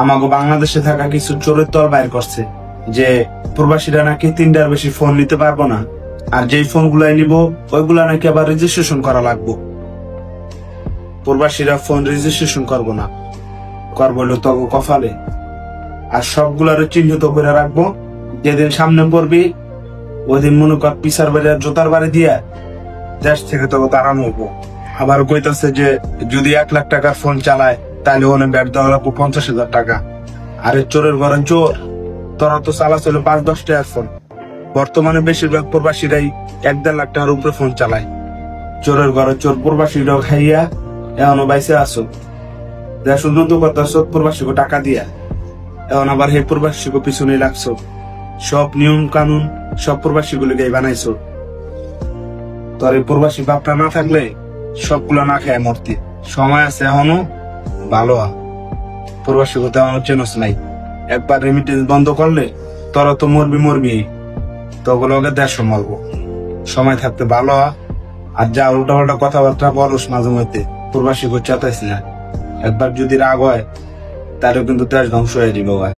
আমাকে বাংলাদেশে থাকা কিছু চোরের দল বাইর করছে যে প্রবাসীরা নাকি 3টার বেশি ফোন নিতে পারবো না, আর যেই ফোন গুলাই নিব ওইগুলা নাকি আবার রেজিস্ট্রেশন করা লাগবো। প্রবাসীরা ফোন রেজিস্ট্রেশন করবো না, করবো হলো তখন কপালে। আর সবগুলার চিহ্নিত করে রাখবো, যেদিন সামনে পড়বি ওই দিন মনে কর পিসার বাড়ি আর জোতার বাড়ি দিয়া দেশ থেকে তোকে তাড়ানো হবো। আবার কইতাছে যে যদি 1 লাখ টাকার ফোন চালায় তাহলে ওনে ব্যাট দেওয়া লাগবো 50,000 টাকা। আরে চোরের ঘরে চোর, তোরা তো চালাচ্ছিল 5-10 টাকার ফোন। বর্তমানে বেশিরভাগ প্রবাসীরাই 1-1.5 লাখ টাকার উপরে ফোন চালায়। চোরের ঘরে চোর, প্রবাসীরাও খাইয়া এখনো বাইসে আসো। শুধু তো করতেছ প্রবাসীকে টাকা দিয়া, এখন আবার হে প্রবাসীকে পিছনে লাগছো। সব নিয়ম কানুন সব প্রবাসী গুলিকে বানাইছো। তোর এই প্রবাসী বাপটা না থাকলে সবগুলো না খায় মরতে। সময় আছে এখনো, ভালো প্রবাসী কথা এখনো চেনস নাই। একবার রেমিটেন্স বন্ধ করলে তোরা তো মরবি, তোগুলোকে 150 মরবো। সময় থাকতে ভালো আর যা উল্টা পাল্টা কথাবার্তা বলস মাঝে মধ্যে প্রবাসী চেতাইস না। একবার যদি রাগ হয় তাহলে কিন্তু দেশ ধ্বংস হয়ে যাবে।